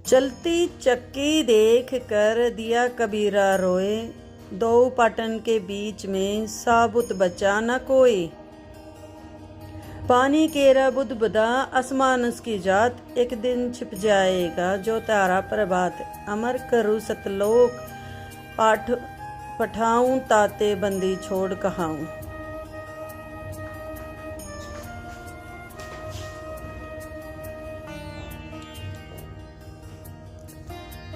चलती चक्की देख कर दिया कबीरा रोए, दो पाटन के बीच में साबुत बचा न कोई। पानी केरा बुध बदा आसमानस की जात, एक दिन छिप जाएगा जो तारा प्रभात। अमर करूँ सतलोक पठाऊं ताते बंदी छोड़ कहाऊं।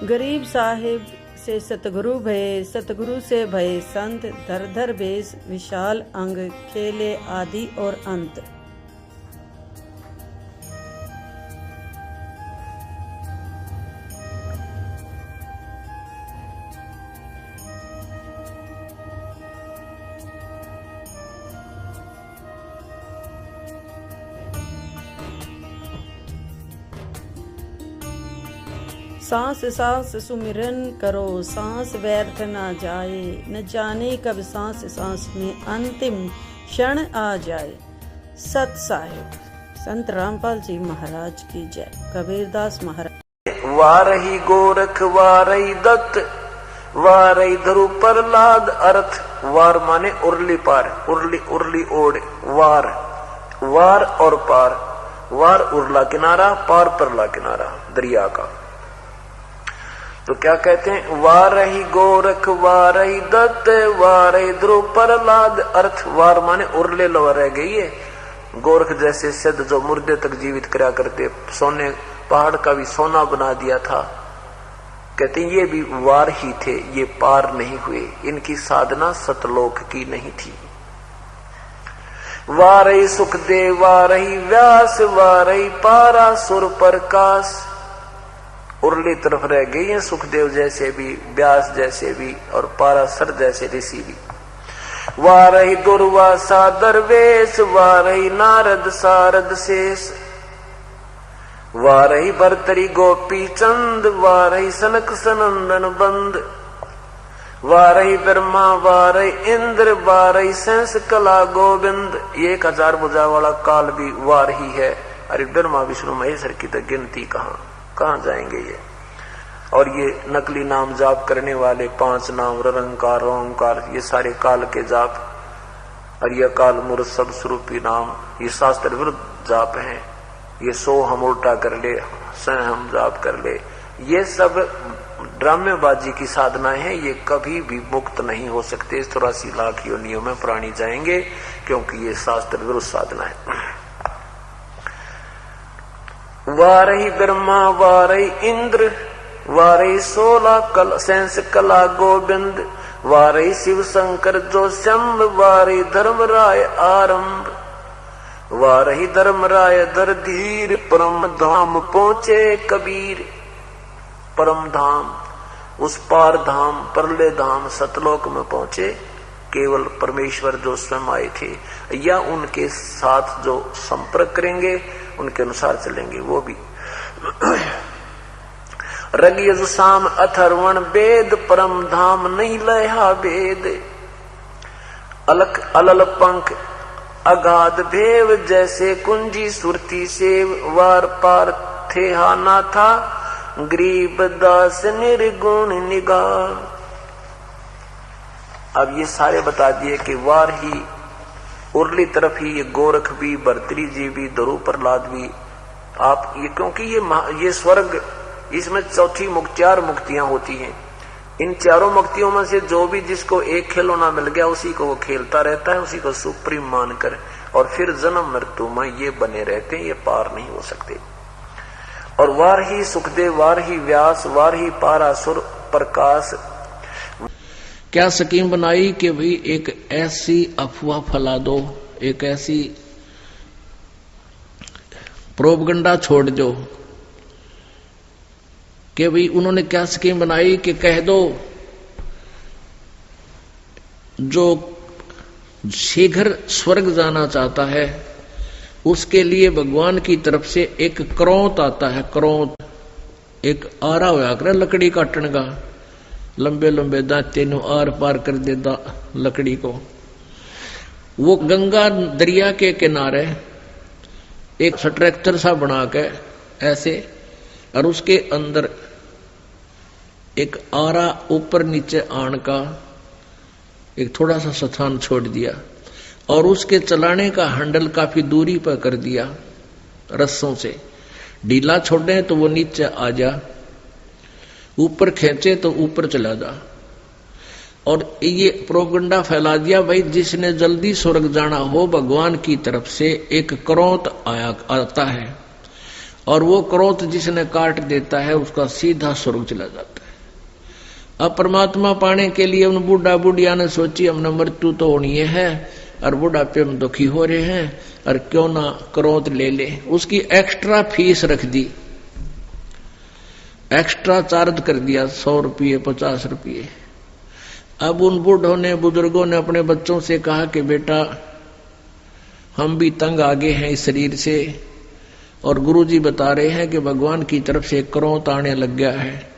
गरीब साहिब से सतगुरु भये, सतगुरु से भये संत। धर धर बेस विशाल अंग, खेले आदि और अंत। सांस सांस सुमिरन करो, सांस व्यर्थ ना जाए। न जाने कब सांस सांस में अंतिम क्षण आ जाए। सत साहिब संत रामपाल जी महाराज की जय। कबीरदास महाराज। वारही गोरख वारही दत्त, वारही धरु प्रहलाद अर्थ। वार माने उर्ली पार, उर्ली उर्ली ओढ़। वार वार और पार। वार उर्ला किनारा, पार परला किनारा दरिया का। तो क्या कहते हैं? वारही गोरख वारही दत्त, वारही ध्रुव प्रहलाद अर्थ। वार माने उर्ले लवा रह गई है। गोरख जैसे सिद्ध जो मुर्दे तक जीवित कराया करते, सोने पहाड़ का भी सोना बना दिया था। कहते हैं ये भी वार ही थे, ये पार नहीं हुए। इनकी साधना सतलोक की नहीं थी। वारही सुखदेव वारही व्यास, वारही पारा सुर प्रकाश। उर्ली तरफ रह गई है सुखदेव जैसे भी, व्यास जैसे भी और पारासर जैसे ऋषि भी। वारही दुर्वासा दरवेश, वारही नारद सारद शेष। वारही भरतरी गोपी चंद, वारही सनक सनंदन बंद। वारही ब्रह्मा वारही इंद्र, वारही सेंस कला गोविंद। ये 1000 भुजा वाला काल भी वार ही है। अरे ब्रह्मा विष्णु महेश्वर की तो गिनती कहाँ जाएंगे ये। और ये नकली नाम जाप करने वाले 5 नाम रंकार ओंकार, ये सारे काल के जाप। और ये काल मूर्त सब स्वरूपी नाम, ये शास्त्र विरुद्ध जाप हैं। ये 100 हम उल्टा कर ले, 100 हम जाप कर ले, ये सब ड्रामेबाजी की साधनाएं हैं। ये कभी भी मुक्त नहीं हो सकते। 84 लाख योनियों में प्राणी जाएंगे, क्योंकि ये शास्त्र विरुद्ध साधना है। वारही ब्रह्मा वारही इंद्र, वारही 16 सेंस कला गोविंद। वारही शिव शंकर जो शंभ, वारही धर्मराय आरंभ। वारही धर्मराय दर धीर, परम धाम पहुंचे कबीर। परम धाम, उस पार धाम, परले धाम, सतलोक में पहुंचे केवल परमेश्वर जो स्वयं आए थे, या उनके साथ जो संपर्क करेंगे, उनके अनुसार चलेंगे वो भी। रग साम अथर्वण वेद, परम धाम नहीं लया वेद। अलख अलल पंख अगाध भेव, जैसे कुंजी सुरती सेव। वार पार थे हाना था, गरीब दास निर्गुण निगाह। अब ये सारे बता दिए कि वार ही उर्ली तरफ ही ये गोरख भी, भर्तरी जी भी, ध्रुव प्रहलाद भी। आप ये क्योंकि ये स्वर्ग, इसमें चौथी 4 मुक्तियां होती हैं। इन 4 मुक्तियों में से जो भी जिसको एक खिलौना मिल गया, उसी को वो खेलता रहता है, उसी को सुप्रीम मानकर, और फिर जन्म मृत्यु में ये बने रहते हैं, ये पार नहीं हो सकते। और वार ही सुखदेव, वार ही व्यास, वार ही पारासुर प्रकाश। क्या स्कीम बनाई कि भाई एक ऐसी अफवाह फैला दो, एक ऐसी प्रोपगंडा छोड़ दो कि भाई उन्होंने क्या स्कीम बनाई कि कह दो जो शीघ्र स्वर्ग जाना चाहता है उसके लिए भगवान की तरफ से एक क्रोंत आता है। क्रोंत एक आरा होया करे लकड़ी काटने का, लंबे लंबे दांते नु आर पार कर देता लकड़ी को। वो गंगा दरिया के किनारे एक स्ट्रक्चर सा बना के ऐसे और उसके अंदर एक आरा ऊपर नीचे आण का एक थोड़ा सा स्थान छोड़ दिया और उसके चलाने का हैंडल काफी दूरी पर कर दिया रस्सों से। ढीला छोड़े तो वो नीचे आ जा, ऊपर खींचे तो ऊपर चला जा। और ये प्रोपगंडा फैला दिया भाई जिसने जल्दी स्वर्ग जाना हो भगवान की तरफ से एक क्रोध आता है और वो क्रोध जिसने काट देता है उसका सीधा स्वर्ग चला जाता है। अब परमात्मा पाने के लिए उन बूढ़ा बुढ़िया ने सोची हमने मृत्यु तो होनी है और बुढ़ापे में दुखी हो रहे हैं और क्यों ना क्रोध ले ले। उसकी एक्स्ट्रा फीस रख दी, एक्स्ट्रा चार्ज कर दिया 100 रुपये 50 रुपये। अब उन बूढ़ों ने बुजुर्गों ने अपने बच्चों से कहा कि बेटा हम भी तंग आगे हैं इस शरीर से और गुरुजी बता रहे हैं कि भगवान की तरफ से क्रोध आने लग गया है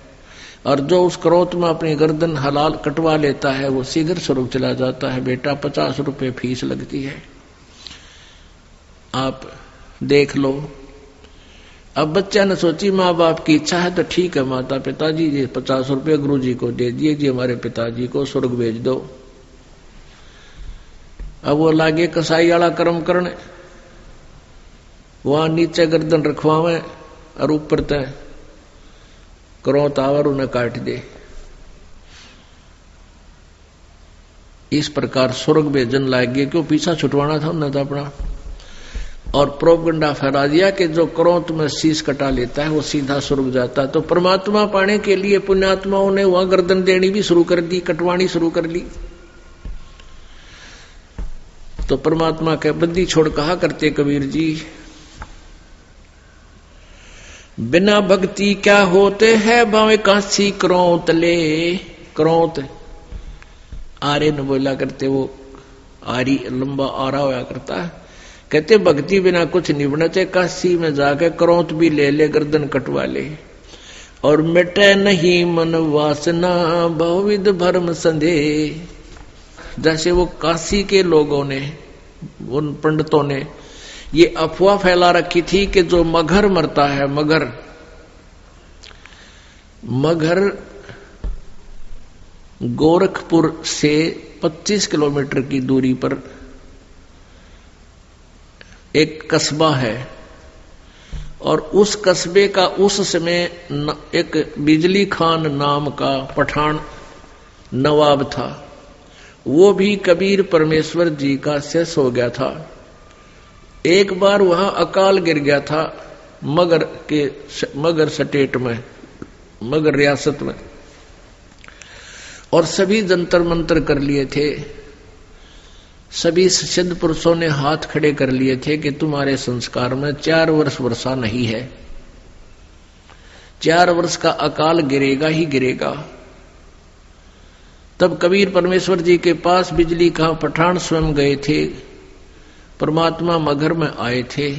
और जो उस क्रोध में अपनी गर्दन हलाल कटवा लेता है वो शीघ्र स्वर्ग चला जाता है। बेटा 50 रुपये फीस लगती है, आप देख लो। अब बच्चा ने सोची माँ बाप की इच्छा है तो ठीक है माता पिताजी ये 50 रुपये गुरु जी को दे दिए जी, हमारे पिताजी को स्वर्ग भेज दो। अब वो लागे कसाई वाला कर्म करने, वहां नीचे गर्दन रखवावे और ऊपर तय क्रोध आवर उन्हें काट दे। इस प्रकार स्वर्ग भेजन लाग गए, क्यों पीछा छुटवाना था उन्हें तो अपना। और प्रोपगंडा फैला दिया कि जो क्रोध में शीश कटा लेता है वो सीधा स्वर्ग जाता है। तो परमात्मा पाने के लिए पुण्यात्माओं ने वहां गर्दन देनी भी शुरू कर दी, कटवानी शुरू कर ली। तो परमात्मा के बद्दी छोड़ कहा करते कबीर जी, बिना भक्ति क्या होते है बावे कांसी क्रोध ले। क्रोध आरे न बोला करते, वो आरी लंबा आरा होया करता है। कहते भक्ति बिना कुछ नहीं बना, चाहे काशी में जाके क्रोध भी ले ले गर्दन कटवा ले। और मिटे नहीं मन वासना बहुविध भरम संदेह। जैसे वो काशी के लोगों ने, उन पंडितों ने ये अफवाह फैला रखी थी कि जो मगर मरता है, मगर गोरखपुर से 25 किलोमीटर की दूरी पर एक कस्बा है और उस कस्बे का उस समय एक बिजली खान नाम का पठान नवाब था। वो भी कबीर परमेश्वर जी का शिष्य हो गया था। एक बार वहां अकाल गिर गया था मगर स्टेट में, मगर रियासत में, और सभी जंतर मंतर कर लिए थे। सभी सिद्ध पुरुषों ने हाथ खड़े कर लिए थे कि तुम्हारे संस्कार में 4 वर्ष वर्षा नहीं है, 4 वर्ष का अकाल गिरेगा ही गिरेगा। तब कबीर परमेश्वर जी के पास बिजली का पठान स्वयं गए थे, परमात्मा मगर में आए थे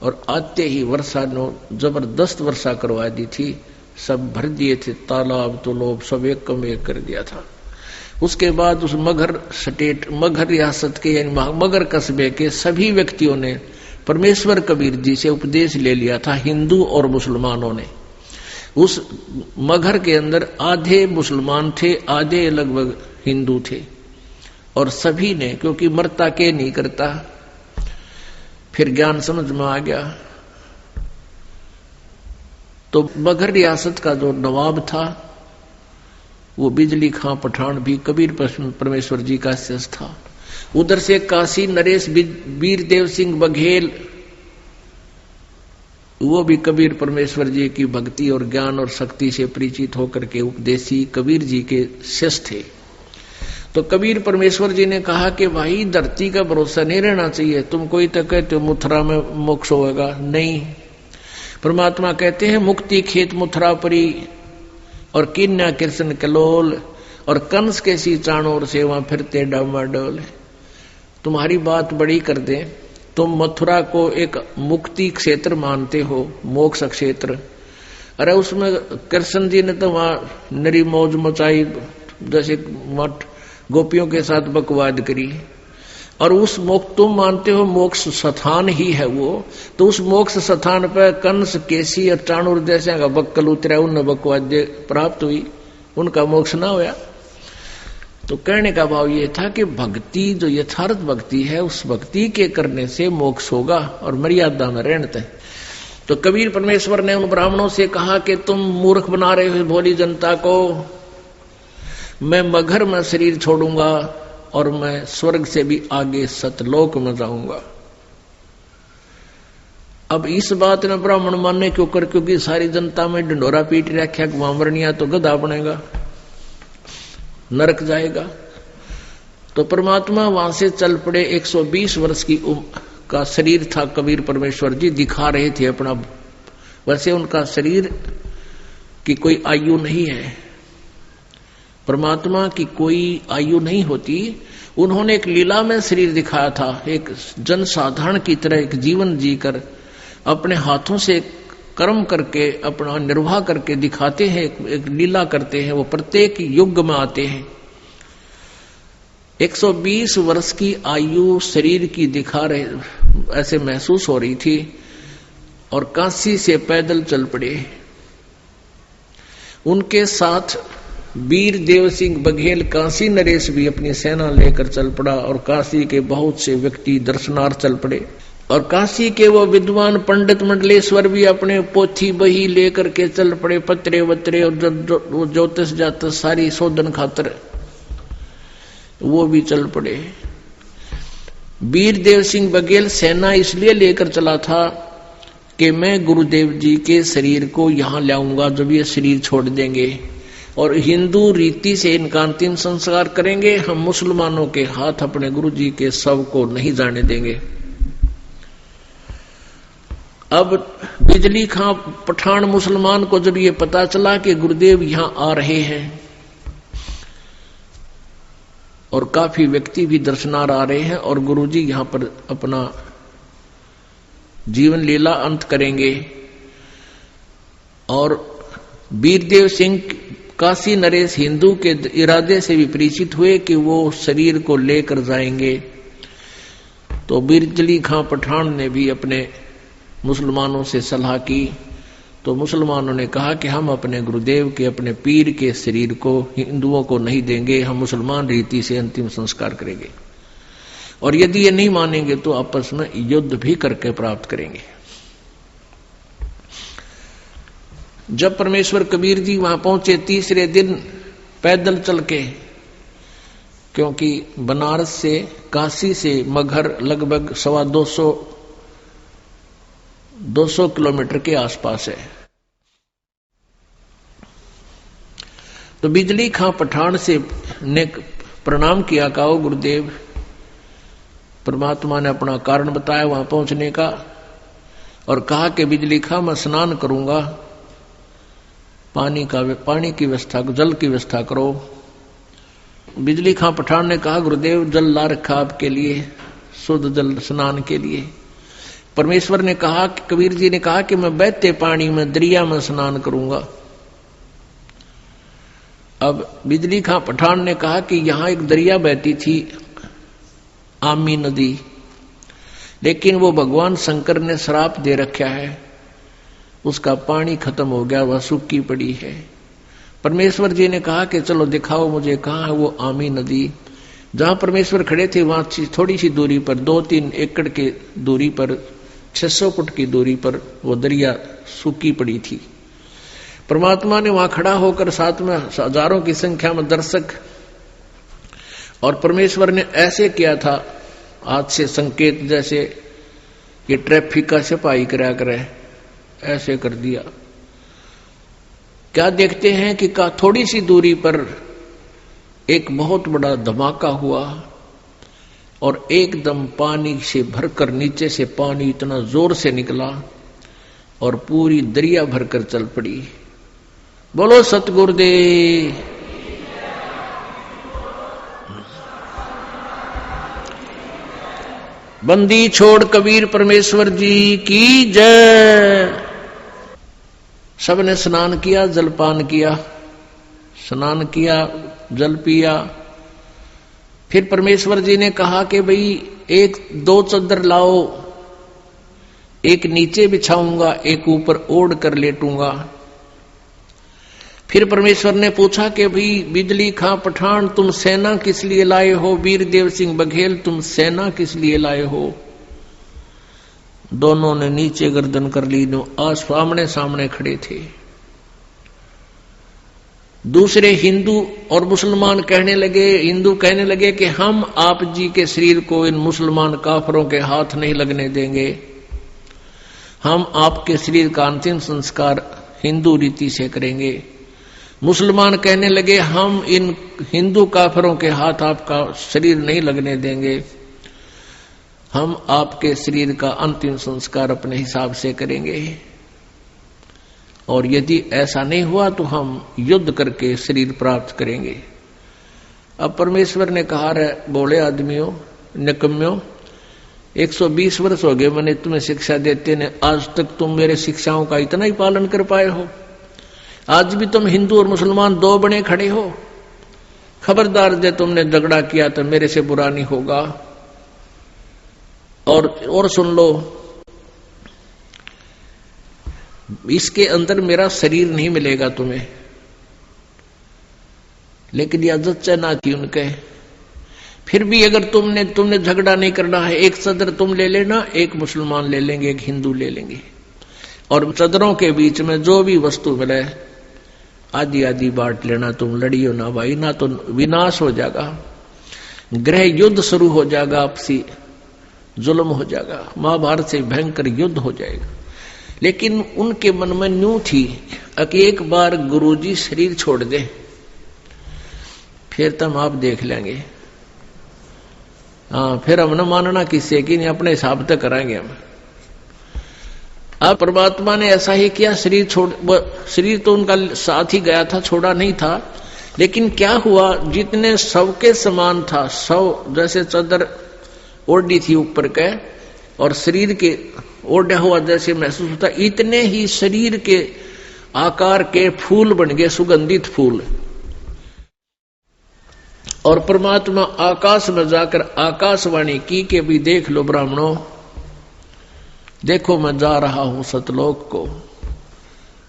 और आते ही वर्षा ने जबरदस्त वर्षा करवा दी थी। सब भर दिए थे, तालाब तालाब सब एक कम एक कर दिया था। उसके बाद उस मगर रियासत के यानी मगर कस्बे के सभी व्यक्तियों ने परमेश्वर कबीर जी से उपदेश ले लिया था। हिंदू और मुसलमानों ने, उस मगर के अंदर आधे मुसलमान थे, आधे लगभग हिंदू थे, और सभी ने, क्योंकि मरता के नहीं करता, फिर ज्ञान समझ में आ गया। तो मगर रियासत का जो नवाब था वो बिजली खां पठान भी कबीर परमेश्वर जी का शिष्य था। उधर से काशी नरेश वीरदेव सिंह बघेल, वो भी कबीर परमेश्वर जी की भक्ति और ज्ञान और शक्ति से परिचित होकर के उपदेशी कबीर जी के शिष्य थे। तो कबीर परमेश्वर जी ने कहा कि भाई धरती का भरोसा नहीं रहना चाहिए। तुम कोई तो कहते हो मथुरा में मोक्ष होगा, नहीं। परमात्मा कहते हैं मुक्ति खेत मथुरा परी और किन्या कृष्ण कलोल और कंस के सी चाणोर सेवा फिरते डामाडोल। तुम्हारी बात बड़ी कर दे, तुम मथुरा को एक मुक्ति क्षेत्र मानते हो, मोक्ष क्षेत्र। अरे उसमें कृष्ण जी ने तो वहां नरी मौज मचाई, जैसे मठ गोपियों के साथ बकवाद करी। और उस मोक्ष तुम मानते हो मोक्ष स्थान ही है वो, तो उस मोक्ष स्थान पर कंस, केसी और चाणूर जैसे का बक्कल उतरा, उन बकवाद्य प्राप्त हुई, उनका मोक्ष ना होया। तो कहने का भाव ये था कि भक्ति जो यथार्थ भक्ति है, उस भक्ति के करने से मोक्ष होगा और मर्यादा में रहते हैं। तो कबीर परमेश्वर ने उन ब्राह्मणों से कहा कि तुम मूर्ख बना रहे हो भोली जनता को, मैं मगर में शरीर छोड़ूंगा और मैं स्वर्ग से भी आगे सतलोक में जाऊंगा। अब इस बात ने ब्राह्मण मानने क्यों कर, क्योंकि सारी जनता में ढंडोरा पीट रखा कि वामरनिया तो गधा बनेगा, नरक जाएगा। तो परमात्मा वहां से चल पड़े। 120 वर्ष की उम्र का शरीर था कबीर परमेश्वर जी दिखा रहे थे अपना। वैसे उनका शरीर की कोई आयु नहीं है, परमात्मा की कोई आयु नहीं होती। उन्होंने एक लीला में शरीर दिखाया था, एक जनसाधारण की तरह एक जीवन जीकर अपने हाथों से कर्म करके अपना निर्वाह करके दिखाते हैं, एक लीला करते हैं। वो प्रत्येक युग में आते हैं। 120 वर्ष की आयु शरीर की दिखा रहे, ऐसे महसूस हो रही थी, और काशी से पैदल चल पड़े। उनके साथ वीर देव सिंह बघेल काशी नरेश भी अपनी सेना लेकर चल पड़ा, और काशी के बहुत से व्यक्ति दर्शनार्थ चल पड़े। और काशी के वो विद्वान पंडित मंडलेश्वर भी अपने पोथी बही लेकर के चल पड़े, पत्रे वत्रे और ज्योतिष जातस सारी शोधन खातर वो भी चल पड़े। वीर देव सिंह बघेल सेना इसलिए लेकर चला था कि मैं गुरुदेव जी के शरीर को यहां लाऊंगा जब ये शरीर छोड़ देंगे, और हिंदू रीति से इनका अंतिम संस्कार करेंगे। हम मुसलमानों के हाथ अपने गुरु जी के शव को नहीं जाने देंगे। अब बिजली खां पठान मुसलमान को जब ये पता चला कि गुरुदेव यहां आ रहे हैं और काफी व्यक्ति भी दर्शनार्थ आ रहे हैं और गुरुजी यहां पर अपना जीवन लीला अंत करेंगे, और वीरदेव सिंह काशी नरेश हिंदू के इरादे से भी परिचित हुए कि वो शरीर को लेकर जाएंगे, तो बिजली खां पठान ने भी अपने मुसलमानों से सलाह की। तो मुसलमानों ने कहा कि हम अपने गुरुदेव के, अपने पीर के शरीर को हिंदुओं को नहीं देंगे, हम मुसलमान रीति से अंतिम संस्कार करेंगे, और यदि ये नहीं मानेंगे तो आपस में युद्ध भी करके प्राप्त करेंगे। जब परमेश्वर कबीर जी वहां पहुंचे तीसरे दिन पैदल चल के, क्योंकि बनारस से काशी से मगहर लगभग 200 किलोमीटर के आसपास है। तो बिजली खां पठान से ने प्रणाम किया, कहा गुरुदेव। परमात्मा ने अपना कारण बताया वहां पहुंचने का, और कहा कि बिजली खां मैं स्नान करूंगा, पानी की व्यवस्था, जल की व्यवस्था करो। बिजली खां पठान ने कहा गुरुदेव जल ला रखा आपके लिए, शुद्ध जल स्नान के लिए। परमेश्वर ने कहा, कबीर जी ने कहा कि मैं बहते पानी में दरिया में स्नान करूंगा। अब बिजली खां पठान ने कहा कि यहां एक दरिया बहती थी, आमी नदी, लेकिन वो भगवान शंकर ने श्राप दे रखा है, उसका पानी खत्म हो गया, वह सूखी पड़ी है। परमेश्वर जी ने कहा कि चलो दिखाओ मुझे कहाँ है वो आमी नदी। जहां परमेश्वर खड़े थे वहां थोड़ी सी दूरी पर, 2-3 एकड़ की दूरी पर, 600 फुट की दूरी पर वो दरिया सूखी पड़ी थी। परमात्मा ने वहां खड़ा होकर साथ में हजारों की संख्या में दर्शक, और परमेश्वर ने ऐसे किया था हाथ से संकेत, जैसे ये ट्रैफिक का सिपाही करा करे, ऐसे कर दिया। क्या देखते हैं कि थोड़ी सी दूरी पर एक बहुत बड़ा धमाका हुआ, और एकदम पानी से भरकर नीचे से पानी इतना जोर से निकला और पूरी दरिया भरकर चल पड़ी। बोलो सतगुरुदेव। बंदी छोड़ कबीर परमेश्वर जी की जय। सबने स्नान किया, जलपान किया, स्नान किया, जल पिया, फिर परमेश्वर जी ने कहा कि भाई एक दो चादर लाओ, एक नीचे बिछाऊंगा, एक ऊपर ओढ़ कर लेटूंगा। फिर परमेश्वर ने पूछा कि भाई बिजली खां पठान तुम सेना किस लिए लाए हो, वीरदेव सिंह बघेल तुम सेना किस लिए लाए हो। दोनों ने नीचे गर्दन कर ली, जो आमने सामने खड़े थे। दूसरे हिंदू और मुसलमान कहने लगे, हिंदू कहने लगे कि हम आप जी के शरीर को इन मुसलमान काफरों के हाथ नहीं लगने देंगे, हम आपके शरीर का अंतिम संस्कार हिंदू रीति से करेंगे। मुसलमान कहने लगे हम इन हिंदू काफरों के हाथ आपका शरीर नहीं लगने देंगे, हम आपके शरीर का अंतिम संस्कार अपने हिसाब से करेंगे, और यदि ऐसा नहीं हुआ तो हम युद्ध करके शरीर प्राप्त करेंगे। अब परमेश्वर ने कहा, रे बोले आदमियों, निकम्यों, 120 वर्ष हो गए मैंने तुम्हें शिक्षा देते ने, आज तक तुम मेरे शिक्षाओं का इतना ही पालन कर पाए हो। आज भी तुम हिंदू और मुसलमान दो बने खड़े हो। खबरदार जे तुमने झगड़ा किया तो मेरे से बुरा नहीं होगा। और सुन लो, इसके अंदर मेरा शरीर नहीं मिलेगा तुम्हें, लेकिन यह जच्चा ना की उनके। फिर भी अगर तुमने झगड़ा नहीं करना है, एक सदर तुम ले लेना, एक मुसलमान ले लेंगे, एक हिंदू ले लेंगे, और सदरों के बीच में जो भी वस्तु मिले आधी आधी बांट लेना। तुम लड़ियो ना भाई, ना तो विनाश हो जाएगा, गृह युद्ध शुरू हो जाएगा, आपसी जुल्म हो जाएगा, महाभारत से भयंकर युद्ध हो जाएगा। लेकिन उनके मन में न्यू थी कि एक बार गुरुजी शरीर छोड़ दे, फिर तुम आप देख लेंगे। हाँ, फिर हम न मानना किससे कि नहीं, अपने हिसाब तक कराएंगे हम। अब परमात्मा ने ऐसा ही किया, शरीर तो उनका साथ ही गया था, छोड़ा नहीं था। लेकिन क्या हुआ, जितने शव के समान था, शव जैसे चादर ओढ़ी थी ऊपर के, और शरीर के ओढ़ा हुआ जैसे महसूस होता, इतने ही शरीर के आकार के फूल बन गए, सुगंधित फूल। और परमात्मा आकाश में जाकर आकाशवाणी की कि भी देख लो ब्राह्मणों, देखो मैं जा रहा हूं सतलोक को।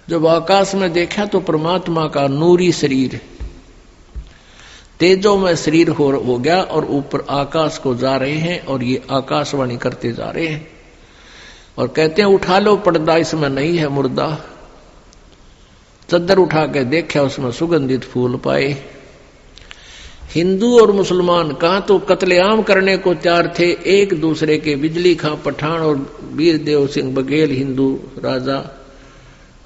जब आकाश में देखा तो परमात्मा का नूरी शरीर तेजो में शरीर हो गया, और ऊपर आकाश को जा रहे हैं, और ये आकाशवाणी करते जा रहे हैं और कहते हैं उठा लो पर्दा, इसमें नहीं है मुर्दा। चद्दर उठा के देखा, उसमें सुगंधित फूल पाए। हिंदू और मुसलमान कहां तो कत्लेआम करने को तैयार थे, एक दूसरे के बिजली खां पठान और वीरदेव सिंह बघेल हिंदू राजा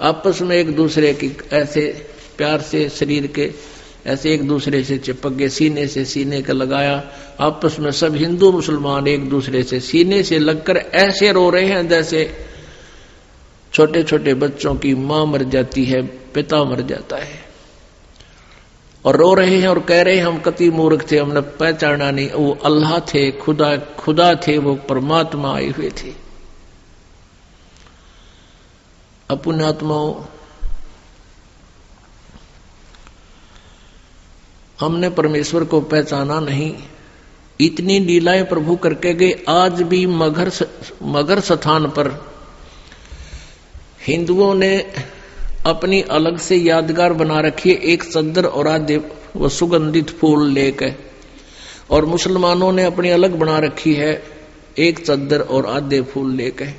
आपस में एक दूसरे की ऐसे प्यार से शरीर के ऐसे एक दूसरे से चिपक गए, सीने से सीने का लगाया। आपस में सब हिंदू मुसलमान एक दूसरे से सीने से लगकर ऐसे रो रहे हैं जैसे छोटे छोटे बच्चों की मां मर जाती है, पिता मर जाता है, और रो रहे हैं और कह रहे हैं हम कति मूर्ख थे, हमने पहचाना नहीं, वो अल्लाह थे, खुदा थे, वो परमात्मा आए हुए थे। अपने आत्माओं, हमने परमेश्वर को पहचाना नहीं, इतनी लीलाएं प्रभु करके गए। आज भी मगर स्थान पर हिंदुओं ने अपनी अलग से यादगार बना रखी है, एक चद्दर और आधे वो सुगंधित फूल लेकर, और मुसलमानों ने अपनी अलग बना रखी है, एक चद्दर और आधे फूल लेकर।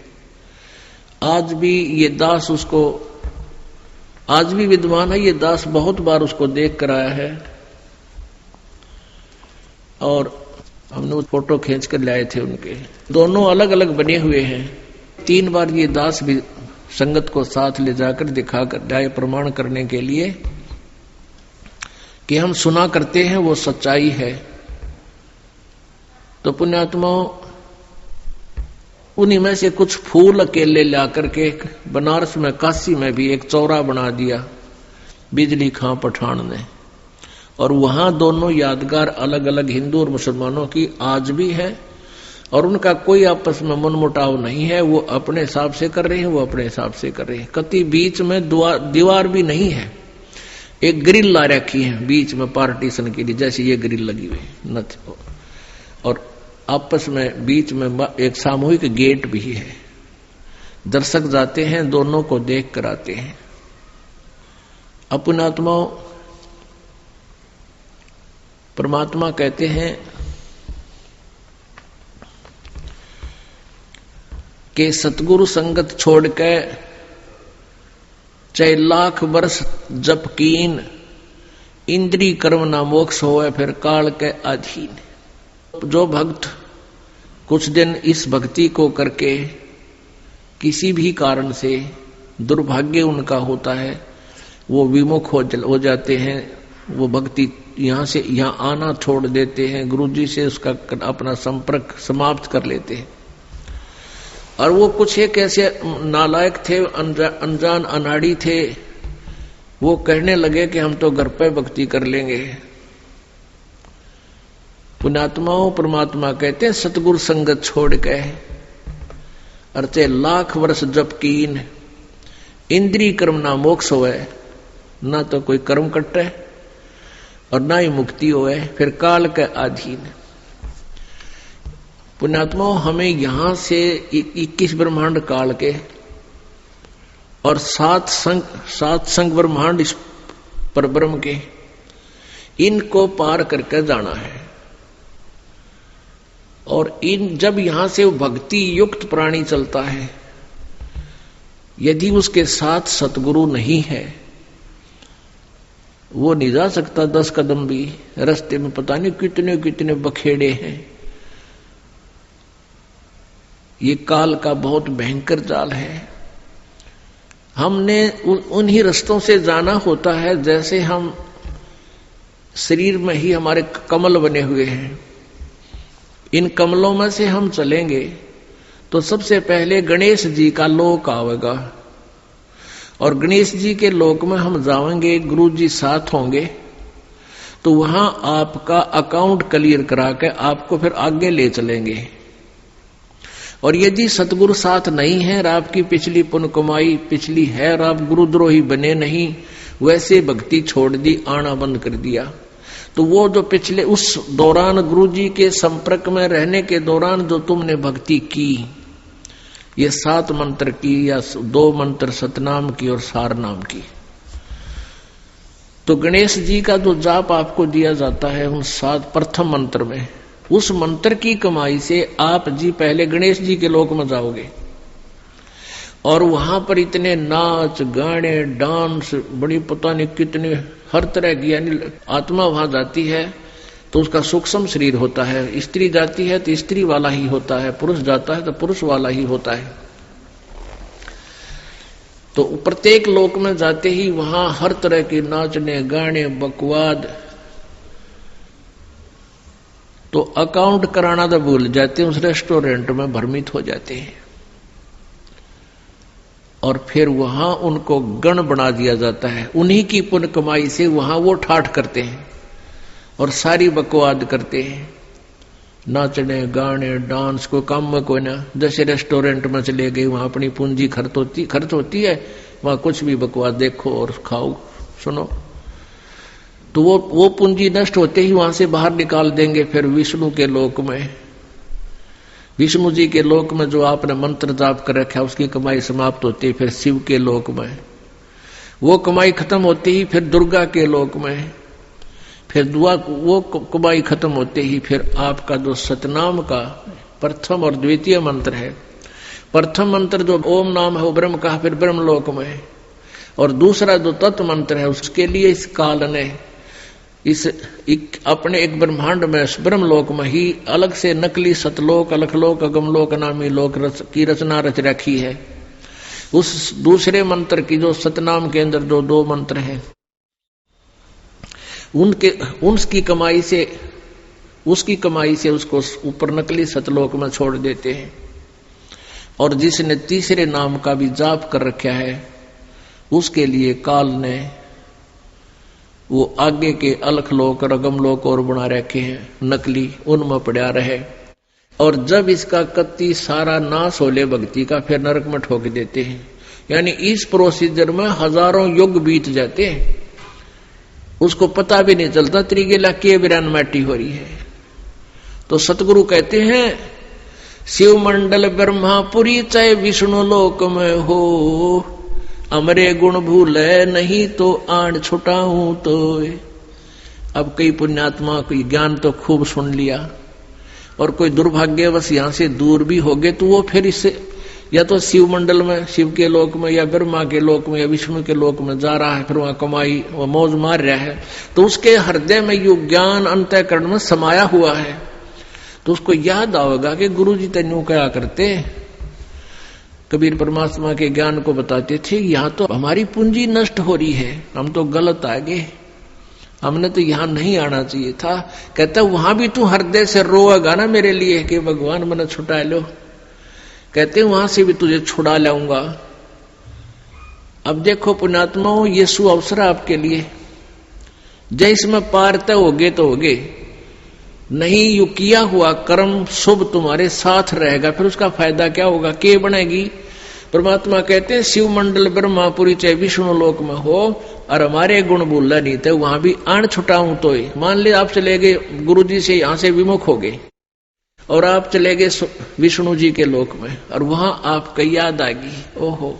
आज भी ये दास उसको, आज भी विद्वान है ये दास, बहुत बार उसको देख कर आया है, और हमने वो फोटो खींच कर लाए थे उनके। दोनों अलग अलग बने हुए हैं। 3 बार ये दास भी संगत को साथ ले जाकर दिखाकर जाए, प्रमाण करने के लिए कि हम सुना करते हैं वो सच्चाई है। तो पुण्यात्माओं, उन्हीं में से कुछ फूल अकेले ला करके बनारस में, काशी में भी एक चौरा बना दिया बिजली खां पठान ने, और वहां दोनों यादगार अलग अलग हिंदू और मुसलमानों की आज भी है, और उनका कोई आपस में मनमुटाव नहीं है। वो अपने हिसाब से कर रहे हैं, वो अपने हिसाब से कर रहे हैं। कति बीच में दीवार भी नहीं है, एक ग्रिल ला रखी है बीच में पार्टीशन के लिए, जैसे ये ग्रिल लगी हुई, और आपस में बीच में एक सामूहिक गेट भी है। दर्शक जाते हैं, दोनों को देख कर आते हैं। अपने आत्माओं, परमात्मा कहते हैं कि सतगुरु संगत छोड़ के चाहे लाख वर्ष जप कीन, इंद्री कर्म ना मोक्ष होए फिर काल के अधीन। जो भक्त कुछ दिन इस भक्ति को करके किसी भी कारण से दुर्भाग्य उनका होता है, वो विमुख हो जाते हैं, वो भक्ति यहाँ से यहाँ आना छोड़ देते हैं, गुरुजी से उसका अपना संपर्क समाप्त कर लेते हैं। और वो कुछ एक ऐसे नालायक थे, अनजान अनाड़ी थे, वो कहने लगे कि हम तो घर पे भक्ति कर लेंगे। पुण्यात्माओं, परमात्मा कहते हैं सतगुरु संगत छोड़ के अर्थे लाख वर्ष जप कीन, इंद्री कर्म ना मोक्ष होए, ना तो कोई कर्म कटे और ना ही मुक्ति होए, फिर काल के अधीन। पुण्यात्माओं, हमें यहां से 21 ब्रह्मांड काल के और 7 संग ब्रह्मांड इस परब्रह्म के, इनको पार करके जाना है। और जब यहां से भक्ति युक्त प्राणी चलता है, यदि उसके साथ सतगुरु नहीं है, वो नहीं जा सकता 10 कदम भी। रास्ते में पता नहीं कितने कितने बखेड़े हैं। ये काल का बहुत भयंकर जाल है। हमने उन्हीं रास्तों से जाना होता है, जैसे हम शरीर में ही हमारे कमल बने हुए हैं। इन कमलों में से हम चलेंगे तो सबसे पहले गणेश जी का लोक आवेगा, और गणेश जी के लोक में हम जाएंगे, गुरु जी साथ होंगे, तो वहां आपका अकाउंट क्लियर करा के आपको फिर आगे ले चलेंगे। और यदि सतगुरु साथ नहीं है और आपकी पिछली पुण्य कमाई पिछली है और आप गुरुद्रोही बने नहीं, वैसे भक्ति छोड़ दी, आना बंद कर दिया, तो वो जो पिछले उस दौरान गुरु जी के संपर्क में रहने के दौरान जो तुमने भक्ति की, ये 7 मंत्र की या 2 मंत्र सतनाम की और सार नाम की, तो गणेश जी का जो जाप आपको दिया जाता है उन 7 प्रथम मंत्र में, उस मंत्र की कमाई से आप जी पहले गणेश जी के लोक में जाओगे। और वहां पर इतने नाच गाने डांस, बड़ी पता नहीं कितने हर तरह की, यानी आत्मा वहां जाती है तो उसका सूक्ष्म शरीर होता है, स्त्री जाती है तो स्त्री वाला ही होता है, पुरुष जाता है तो पुरुष वाला ही होता है। तो प्रत्येक लोक में जाते ही वहां हर तरह के नाचने गाने बकवाद, तो अकाउंट कराना तो भूल जाते हैं, उस रेस्टोरेंट में भ्रमित हो जाते हैं। और फिर वहां उनको गण बना दिया जाता है, उन्हीं की पुण्य कमाई से वहां वो ठाठ करते हैं और सारी बकवाद करते हैं, नाचने गाने डांस, को काम में कोई ना, जैसे रेस्टोरेंट में चले गए वहां अपनी पूंजी खर्च होती है, वहां कुछ भी बकवाद देखो और खाओ सुनो, तो वो पूंजी नष्ट होते ही वहां से बाहर निकाल देंगे। फिर विष्णु के लोक में, विष्णु जी के लोक में जो आपने मंत्र जाप कर रखा है उसकी कमाई समाप्त होती है। फिर शिव के लोक में वो कमाई खत्म होती ही फिर दुर्गा के लोक में, फिर वो कमाई खत्म होते ही फिर आपका जो सतनाम का प्रथम और द्वितीय मंत्र है, प्रथम मंत्र जो ओम नाम है वो ब्रह्म का, फिर ब्रह्म लोक में, और दूसरा जो तत्व मंत्र है उसके लिए इस काल ने अपने एक ब्रह्मांड में ब्रह्मलोक में ही अलग से नकली सतलोक अलखलोक अगमलोक नामी लोक की रचना रच रखी है। उस दूसरे मंत्र की जो सतनाम के अंदर जो 2 मंत्र हैं उसकी कमाई से उसको ऊपर नकली सतलोक में छोड़ देते हैं। और जिसने तीसरे नाम का भी जाप कर रखा है उसके लिए काल ने वो आगे के अलखलोक और अगमलोक और बना रखे हैं नकली, उनमें पड़ा रहे। और जब इसका कत्ती सारा नाश होले भक्ति का, फिर नरक में ठोक देते हैं। यानी इस प्रोसीजर में हजारों युग बीत जाते हैं, उसको पता भी नहीं चलता त्रिगेला के बिरान माटी हो रही है। तो सतगुरु कहते हैं शिव मंडल ब्रह्मापुरी चाहे विष्णु लोक में हो, अमरे गुण भूले नहीं तो आण छुटाऊं तो। अब कई पुण्यात्मा कोई ज्ञान तो खूब सुन लिया और कोई दुर्भाग्यवश यहां से दूर भी हो गए, तो वो फिर इससे या तो शिव मंडल में, शिव के लोक में, या ब्रह्मा के लोक में, या विष्णु के लोक में जा रहा है, फिर वहां कमाई वो मौज मार रहा है, तो उसके हृदय में यो ज्ञान अंतःकरण में समाया हुआ है। तो उसको याद आएगा कि गुरु जी तेनू क्या करते। कबीर परमात्मा के ज्ञान को बताते थे, यहाँ तो हमारी पूंजी नष्ट हो रही है, हम तो गलत आ गए, हमने तो यहाँ नहीं आना चाहिए था। कहता वहां भी तू हृदय से रोएगा ना मेरे लिए कि भगवान मैंने छुटा लो, कहते वहां से भी तुझे छुड़ा लाऊंगा। अब देखो पुण्यात्माओं, ये सु अवसर आपके लिए, जय इसमें पार तय होगे तो होगे, नहीं यू किया हुआ कर्म शुभ तुम्हारे साथ रहेगा, फिर उसका फायदा क्या होगा, के बनेगी। परमात्मा कहते हैं शिव मंडल ब्रह्मापुरी चाहे विष्णु लोक में हो और हमारे गुण बोलना नहीं थे, वहां भी आण छुटाऊं तो। मान ले आप चले गए गुरु जी से, यहां से विमुख हो गए और आप चले गए विष्णु जी के लोक में, और वहां आपको याद आ गई, ओहो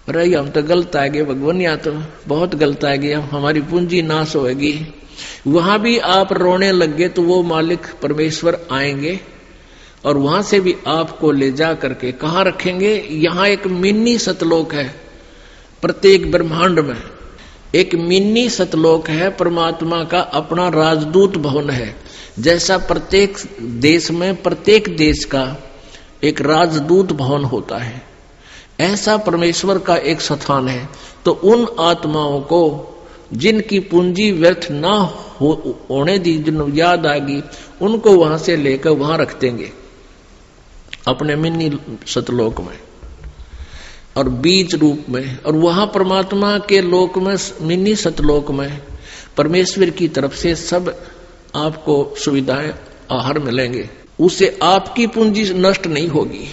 रही हम तो गलत आ गए भगवान, यहाँ तो बहुत गलत आ गए, हमारी पूंजी नाश होगी। वहां भी आप रोने लग गए तो वो मालिक परमेश्वर आएंगे और वहां से भी आपको ले जा करके कहाँ रखेंगे। यहाँ एक मिनी सतलोक है, प्रत्येक ब्रह्मांड में एक मिनी सतलोक है, परमात्मा का अपना राजदूत भवन है। जैसा प्रत्येक देश में प्रत्येक देश का एक राजदूत भवन होता है, ऐसा परमेश्वर का एक स्थान है। तो उन आत्माओं को जिनकी पूंजी व्यर्थ ना होने दी, जिन याद आएगी, उनको वहां से लेकर वहां रख देंगे अपने मिनी सतलोक में और बीज रूप में। और वहां परमात्मा के लोक में, मिनी सतलोक में परमेश्वर की तरफ से सब आपको सुविधाएं आहार मिलेंगे, उससे आपकी पूंजी नष्ट नहीं होगी।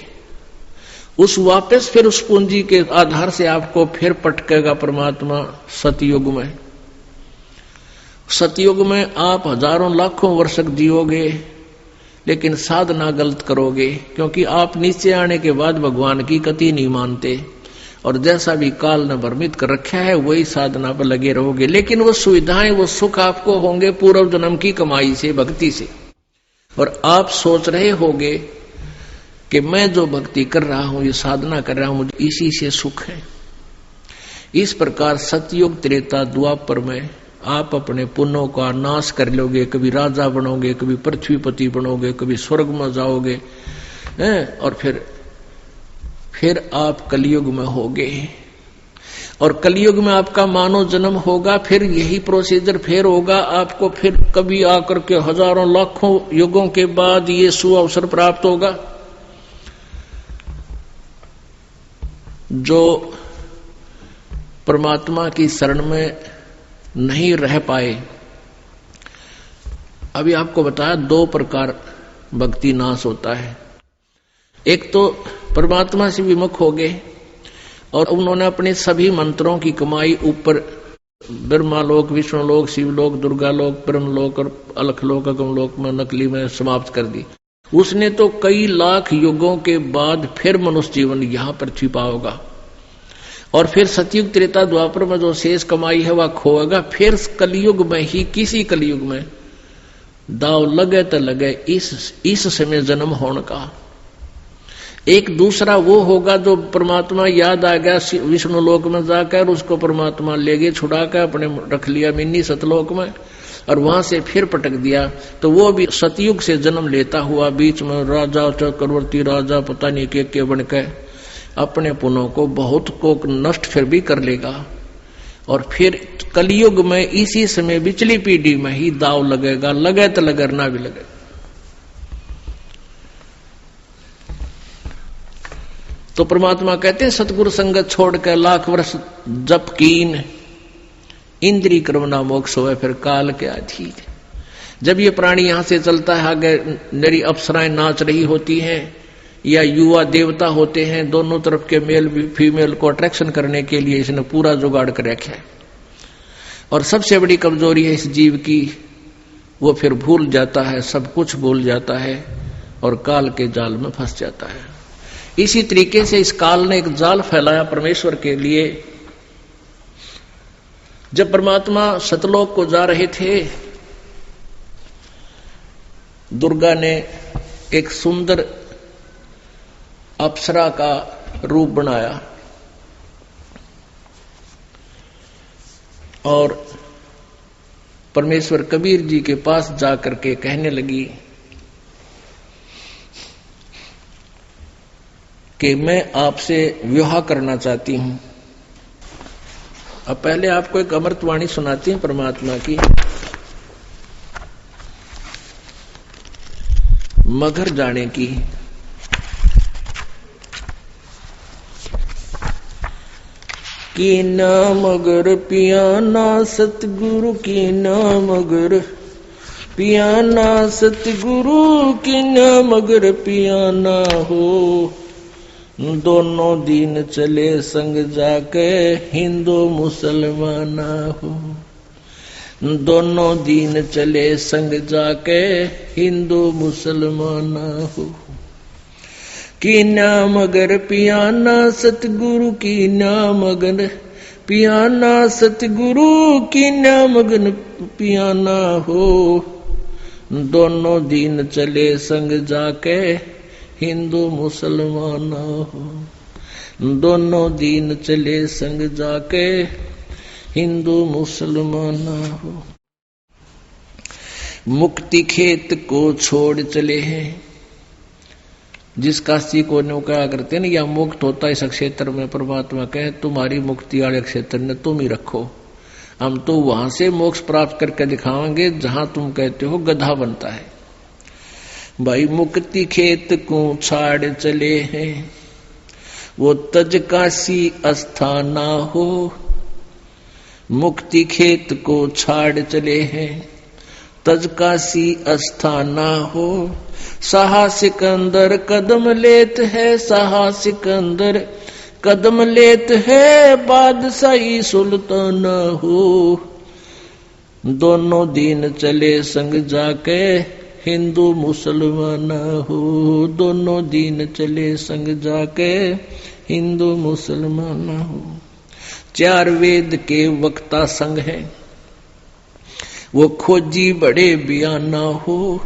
उस वापस फिर उस पूंजी के आधार से आपको फिर पटकेगा परमात्मा सतयुग में। सतयुग में आप हजारों लाखों वर्ष जियोगे, लेकिन साधना गलत करोगे, क्योंकि आप नीचे आने के बाद भगवान की कति नहीं मानते और जैसा भी काल ने भ्रमित कर रखा है वही साधना पर लगे रहोगे। लेकिन वो सुविधाएं, वो सुख आपको होंगे पूर्व जन्म की कमाई से, भक्ति से। और आप सोच रहे होगे कि मैं जो भक्ति कर रहा हूं, ये साधना कर रहा हूं, मुझे इसी से सुख है। इस प्रकार सतयुग त्रेता द्वापर में आप अपने पुण्यों का नाश कर लोगे, कभी राजा बनोगे, कभी पृथ्वीपति बनोगे, कभी स्वर्ग में जाओगे, और फिर आप कलयुग में होगे। और कलयुग में आपका मानव जन्म होगा, फिर यही प्रोसीजर फिर होगा आपको, फिर कभी आकर के हजारों लाखों युगों के बाद ये सुअवसर प्राप्त होगा। जो परमात्मा की शरण में नहीं रह पाए, अभी आपको बताया 2 प्रकार भक्ति नाश होता है। एक तो परमात्मा से विमुख हो गए और उन्होंने अपने सभी मंत्रों की कमाई ऊपर ब्रह्मालोक, विष्णुलोक, शिवलोक, दुर्गालोक, ब्रह्मलोक और अलखलोक, अगमलोक में नकली में समाप्त कर दी। उसने तो कई लाख युगों के बाद फिर मनुष्य जीवन यहां पर छिपा होगा, और फिर सतयुग त्रेता द्वापर में जो शेष कमाई है वह खोएगा। फिर कलयुग में ही, किसी कलयुग में दाव लगे तो लगे इस समय जन्म होने का। एक दूसरा वो होगा जो परमात्मा याद आ गया विष्णु लोक में जाकर, उसको परमात्मा ले गए छुड़ाकर अपने रख लिया मिनी सतलोक में, और वहां से फिर पटक दिया। तो वो भी सतयुग से जन्म लेता हुआ बीच में राजा, चक्रवर्ती राजा, पता नहीं के बन के अपने पुण्यों को बहुत को नष्ट फिर भी कर लेगा। और फिर कलयुग में इसी समय बिचली पीढ़ी में ही दाव लगेगा, लगे तो लगे ना भी लगे। तो परमात्मा कहते हैं सतगुरु संगत छोड़ कर लाख वर्ष जप कीन, इंद्री क्रमना मोक्ष होए फिर काल के अधीन। जब ये प्राणी यहां से चलता है, आगे मेरी अप्सराएं नाच रही होती हैं या युवा देवता होते हैं, दोनों तरफ के मेल फीमेल को अट्रैक्शन करने के लिए इसने पूरा जुगाड़ कर रखा है। और सबसे बड़ी कमजोरी है इस जीव की वो फिर भूल जाता है, सब कुछ भूल जाता है और काल के जाल में फंस जाता है। इसी तरीके से इस काल ने एक जाल फैलाया परमेश्वर के लिए। जब परमात्मा सतलोक को जा रहे थे, दुर्गा ने एक सुंदर अप्सरा का रूप बनाया और परमेश्वर कबीर जी के पास जाकर के कहने लगी कि मैं आपसे विवाह करना चाहती हूं। अब पहले आपको एक अमृतवाणी सुनाती हूं परमात्मा की। मगर जाने की। की नाम मगर पियाना सतगुरु की नाम मगर पियाना सतगुरु की नाम मगर पियाना हो। दोनों दिन चले संग जाके हिंदू मुसलमाना हो। दोनों दिन चले संग जाके हिंदू मुसलमाना हो। की नाम मगर पियाना सतगुरु की नाम मगन पियाना सतगुरु की नाम मगन पियाना हो। दोनों दिन चले संग जाके हिंदू मुसलमाना हो। दोनों दिन चले संग जाके हिंदू मुसलमाना हो। मुक्ति खेत को छोड़ चले हैं। जिस काशी को नो क्या करते ना, या मुक्त होता है इस क्षेत्र में, परमात्मा कहे तुम्हारी मुक्ति वाले क्षेत्र ने तुम ही रखो। हम तो वहां से मोक्ष प्राप्त करके दिखाएंगे जहां तुम कहते हो गधा बनता है। भाई मुक्ति खेत को छाड़ चले हैं, वो तज काशी अस्थाना हो। मुक्ति खेत को छाड़ चले हैं, तज काशी अस्थाना हो। साहा सिकंदर कदम लेत है, साहा सिकंदर कदम लेत है, बादशाही सुल्ताना हो। दोनों दिन चले संग जाके हिंदू मुसलमाना हो। दोनों दिन चले संग जाके हिंदू मुसलमाना हो। चार वेद के वक्ता संग है, वो खोजी बड़े बयाना हो।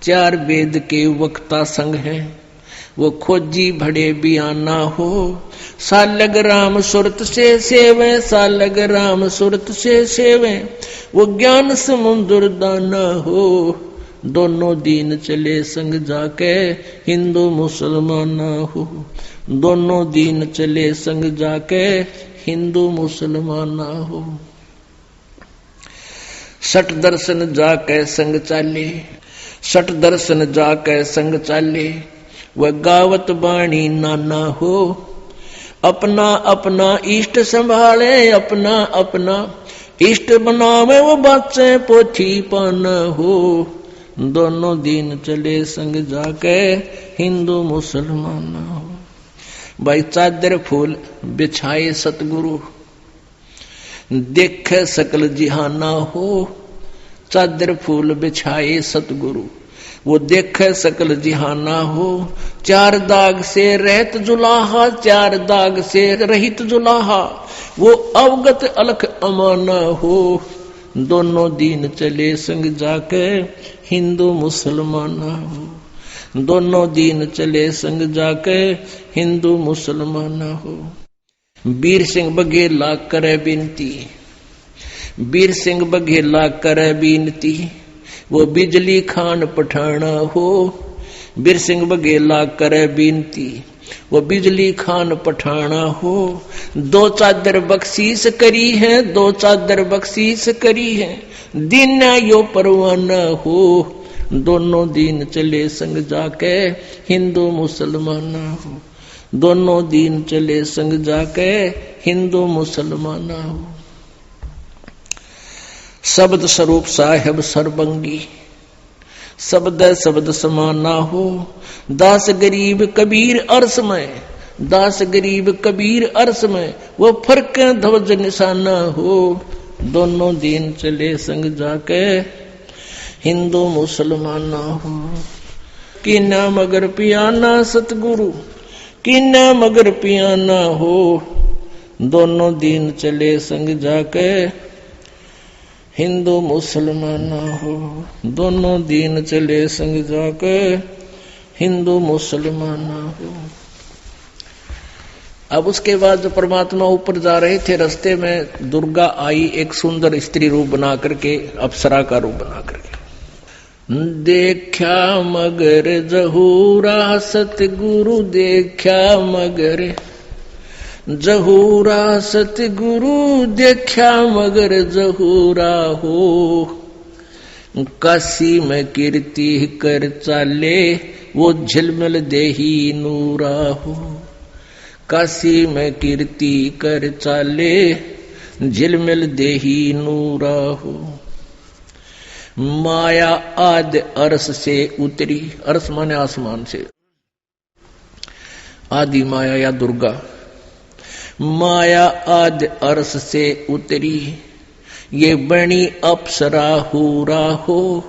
चार वेद के वक्ता संग है, वो खोजी बड़े बयाना हो। सालग राम सुरत से सेवे, सालग राम सुरत से सेवे, वो ज्ञान समुद्र दाना हो। दोनों दिन चले संग जाके हिंदू मुसलमाना हो। दोनों दिन चले संग जाके हिंदू मुसलमाना हो। सठ दर्शन जाके संग चाले, सठ दर्शन जाके संग चाले, वह गावत बाणी नाना हो। अपना अपना इष्ट संभाले, अपना अपना इष्ट बनावे, वो बाचे पोथी पाना हो। दोनों दिन चले संग जाके हिंदू मुसलमाना हो। भाई चादर फूल बिछाए सतगुरु, देख सकल जिहाना हो। चादर फूल बिछाए सतगुरु, वो देख सकल जिहाना हो। चार दाग से रहत जुलाहा, चार दाग से रहित जुलाहा, वो अवगत अलख अमाना हो। दोनों दिन चले संग जाके हिंदू मुसलमाना हो। दोनों दिन चले संग जाके हिंदू मुसलमाना हो। वीर सिंह बघेला करे बिनती, वीर सिंह बघेला करे बिनती, वो बिजली खान पठाना हो। वीर सिंह बघेला करे बिनती, वो बिजली खान पठाना हो। दो चादर बख्शीश करी है, दो चादर बख्शीश करी है, दिन यो परवाना हो। दोनों दिन चले संग जाके हिंदू मुसलमाना हो। दोनों दिन चले संग जाके हिंदू मुसलमाना हो। शब्द स्वरूप साहेब सर्वंगी, शब्द शब्द समाना हो। दास गरीब कबीर अर्श में, दास गरीब कबीर अर्श में, वो फर्क ध्वज निशाना हो। दोनों दिन चले संग जाके हिंदू मुसलमान हो। कीना मगर पियाना सतगुरु, कीना मगर पियाना हो, दोनों दिन चले संग जाके हिंदू मुसलमान हो, दोनों दिन चले संग जाके हिंदू मुसलमान हो। अब उसके बाद जो परमात्मा ऊपर जा रहे थे, रास्ते में दुर्गा आई एक सुंदर स्त्री रूप बना करके, अप्सरा का रूप बना करके। देखा मगर जहूरा सतगुरु, देखा मगर जहूरा सतगुरु, देखा मगर जहूरा हो, काशी में कीर्ति कर चाले वो झिलमिल देही नूरा हो, काशी में कीर्ति कर चाले झिलमिल देही नूरा हो। माया आदि अर्श से उतरी, अर्श माने आसमान से, आदि माया या दुर्गा, माया आदि अर्श से उतरी, ये बनी अप्सरा हूरा हो।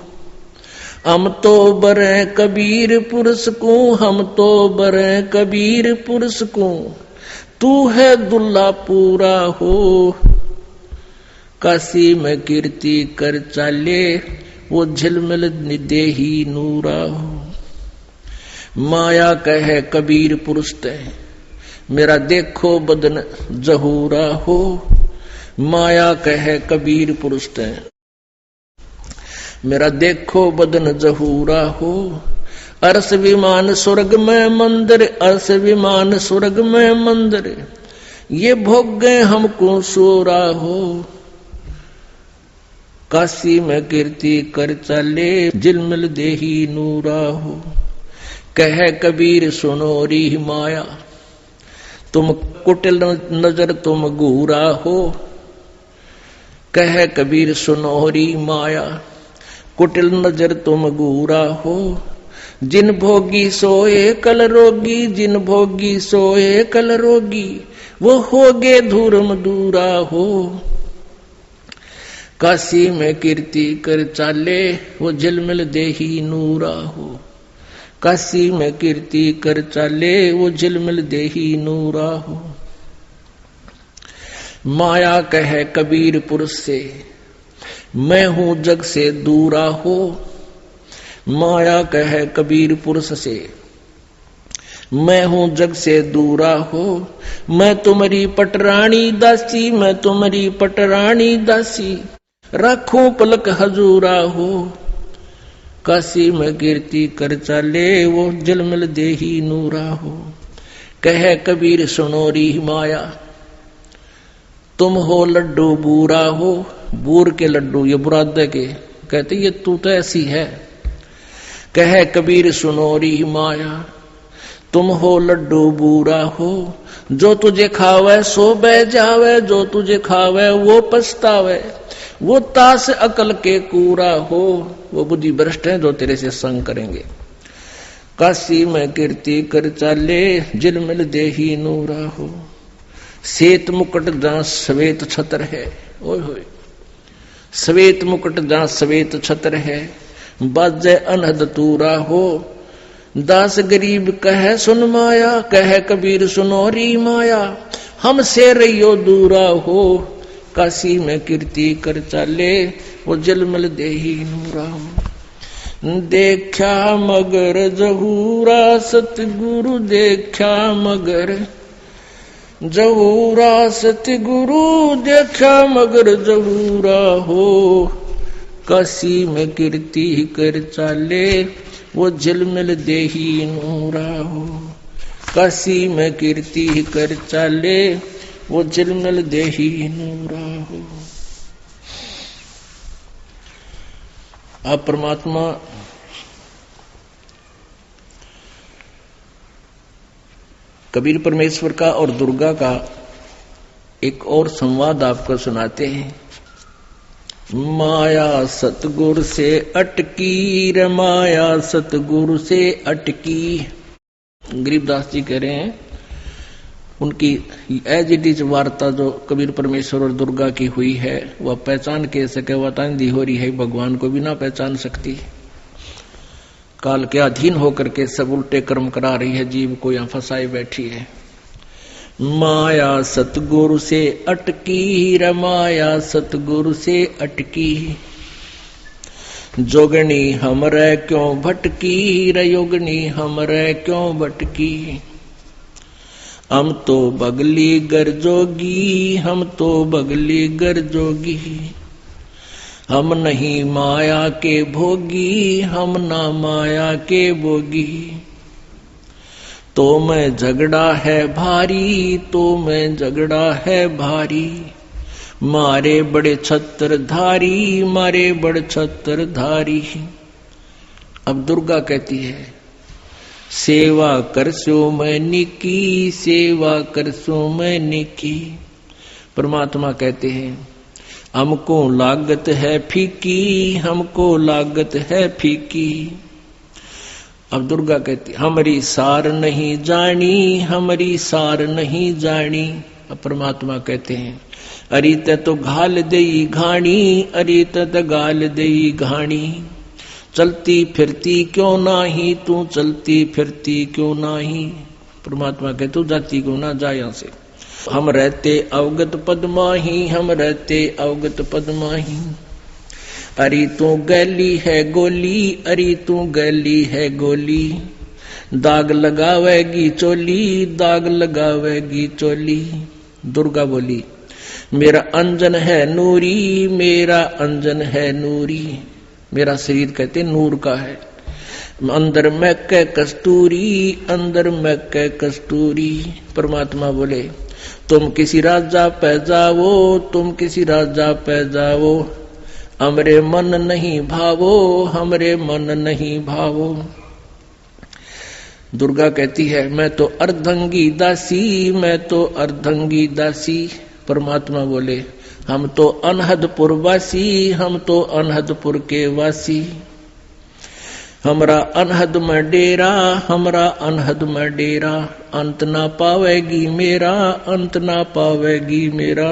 हम तो बरे कबीर पुरुष को, हम तो बरे कबीर पुरुष को, तू है दुल्ला पूरा हो, काशी में कीर्ति कर चाले वो झिलमिल देही नूरा हो। माया कहे कबीर पुरुष ते, मेरा देखो बदन जहूरा हो, माया कहे कबीर पुरुष ते, मेरा देखो बदन जहूरा हो। अर्श विमान स्वर्ग में मंदिर, अर्श विमान स्वर्ग में मंदिर, ये भोग गए हमको सोरा हो, काशी में कीर्ति कर चले झिलमिल देही नूरा हो। कहे कबीर सुनो री माया, तुम कुटिल नजर तुम घूरा हो। कहे कबीर सुनो री माया, कुटिल नजर तुम घूरा हो। जिन भोगी सोए कल रोगी, जिन भोगी सोए कल रोगी, वो होगे धूर्म दूरा हो। काशी में कीर्ति कर चाले वो झिलमिल देही नूरा हो। काशी में कीर्ति कर चाले वो झिलमिल देही नूरा हो। माया कहे कबीर पुरुष से, मैं हूं जग से दूरा हो। माया कहे कबीर पुरुष से, मैं हूं जग से दूरा हो। मैं तुम्हारी पटरानी दासी, मैं तुम्हारी पटरानी दासी, रखूं पलक हजूरा हो। काशी में कीर्ति कर चाले वो झिलमिल देही नूरा हो। कहे कबीर सुनो री माया, तुम हो लड्डू बूरा हो। बूर के लड्डू, ये बुरादे के, कहते ये तू तो ऐसी है। कहे कबीर सुनो री माया, तुम हो लड्डू बूरा हो। जो तुझे खावे सो बह जावे, जो तुझे खावे वो पछतावे। वो तास अकल के कूरा हो। वो बुद्धि भ्रष्ट है जो तेरे से संग करेंगे। काशी में कीर्ति कर चाले झिलमिल देही नूरा हो। श्वेत मुकुट जहां श्वेत छत्र है, ओए होए, श्वेत मुकुट जहां श्वेत छत्र है। बाजे अनहद तूरा हो। दास गरीब कहे सुन माया, कहे कबीर सुनो री माया, हमसे रहियो दूरा हो। काशी में कीर्ति कर चाले वो झिलमिल देही नूरा हो। देखा मगर जहूरा सतगुरु, देखा मगर जहूरा सतगुरु, देखा मगर जहूरा हो। काशी में कीर्ति कर चाले वो झिलमिल देही नूरा हो। काशी में कीर्ति कर चाले वो झिलमिल देही नूरा हो। आप परमात्मा कबीर परमेश्वर का और दुर्गा का एक और संवाद आपको सुनाते हैं। माया सतगुरु से अटकी रे, माया सतगुरु से अटकी। गरीबदास जी कह रहे हैं उनकी एज इट इज वार्ता जो कबीर परमेश्वर और दुर्गा की हुई है वह पहचान के सके वतांदी हो रही है, भगवान को भी ना पहचान सकती। काल के अधीन होकर के सब उल्टे कर्म करा रही है, जीव को यहाँ फंसाए बैठी है। माया सतगुरु से अटकी रे माया सतगुरु से अटकी, जोगनी हमरे क्यों भटकी रे योगनी हमरे क्यों भटकी। हम तो बगली गर जोगी हम तो बगली गर जोगी, हम नहीं माया के भोगी हम ना माया के भोगी। तो मैं झगड़ा है भारी तो मैं झगड़ा है भारी, मारे बड़े छत्र धारी मारे बड़े छत्र धारी। अब दुर्गा कहती है सेवा करसो मैंने की सेवा करसो मैंने की। परमात्मा कहते हैं हमको लागत है फीकी हमको लागत है फीकी। अब दुर्गा कहती हमारी सार नहीं जानी हमारी सार नहीं जानी। अब परमात्मा कहते हैं अरे तो घाल देई घाणी अरे तो गाल देई घाणी। चलती फिरती क्यों नाही तू चलती फिरती क्यों नाही। परमात्मा कहते तू जाती क्यों ना जा यहाँ से। हम रहते अवगत पद माही हम रहते अवगत पद माही। अरे तू गैली है गोली अरे तू गैली है गोली, दाग लगावेगी चोली दाग लगावेगी चोली। दुर्गा बोली मेरा अंजन है नूरी मेरा अंजन है नूरी। मेरा शरीर कहते नूर का है, अंदर मैं कै कस्तूरी अंदर मैं कै कस्तूरी। परमात्मा बोले तुम किसी राजा पे जाओ तुम किसी राजा पे जाओ, हमरे मन नहीं भावो हमरे मन नहीं भावो। दुर्गा कहती है मैं तो अर्धंगी दासी मैं तो अर्धंगी दासी। परमात्मा बोले हम तो अनहदपुर वासी हम तो अनहदपुर के वासी। हमरा अनहद में डेरा हमरा अनहद में डेरा, अंत ना पावेगी मेरा अंत ना पावेगी मेरा।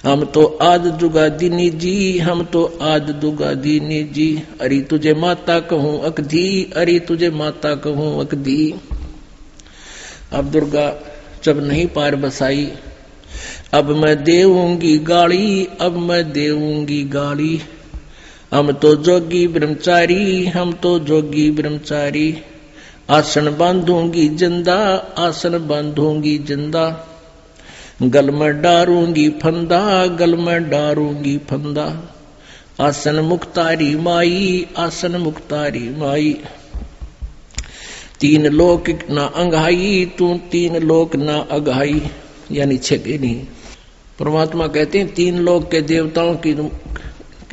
हम तो आद जुगा दीनी जी हम तो आद दुगा दीनी जी। अरे तुझे माता कहूं अकधी अरे तुझे माता कहूं अकधी। अब दुर्गा जब नहीं पार बसाई अब मैं देऊंगी गाली अब मैं देऊंगी गाली। हम तो जोगी ब्रह्मचारी हम तो जोगी ब्रह्मचारी। आसन बांधूंगी जिंदा आसन बांधूंगी जिंदा, गल में डारूंगी फंदा गल में डारूंगी फंदा। आसन मुक्तारी माई आसन मुक्तारी माई। तीन लोक ना अंगाई तू तीन लोक ना अघाई, यानी छेके नहीं। परमात्मा कहते हैं तीन लोक के देवताओं की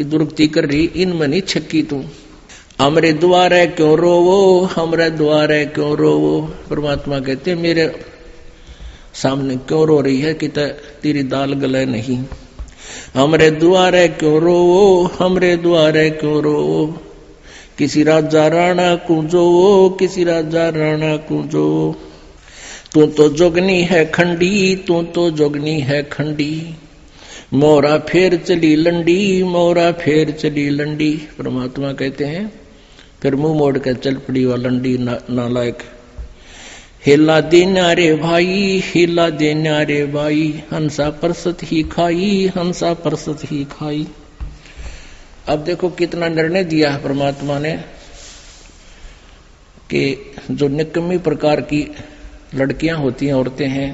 दुर्गति कर रही इनमें नहीं छक्की तू। हमरे द्वारे क्यों रोवो हमरे द्वारे क्यों रोवो। परमात्मा कहते हैं मेरे सामने क्यों रो रही है कि तेरी दाल गले नहीं। हमरे द्वारे क्यों रोवो हमरे द्वारे क्यों रोवो। किसी राजा राणा कुंजो किसी राजा राणा कुंजो। तू तो जोगनी है खंडी तू तो जोगनी है खंडी। मोरा फेर चली लंडी मोरा फेर चली लंडी। परमात्मा कहते हैं फिर मुंह मोड़ कर चल पड़ी वह लंडी नालायक। हिला देना रे भाई हिला देना रे भाई, हंसा परसत ही खाई हंसा परसत ही खाई। अब देखो कितना निर्णय दिया है परमात्मा ने कि जो निकम्मी प्रकार की लड़कियां होती हैं औरतें हैं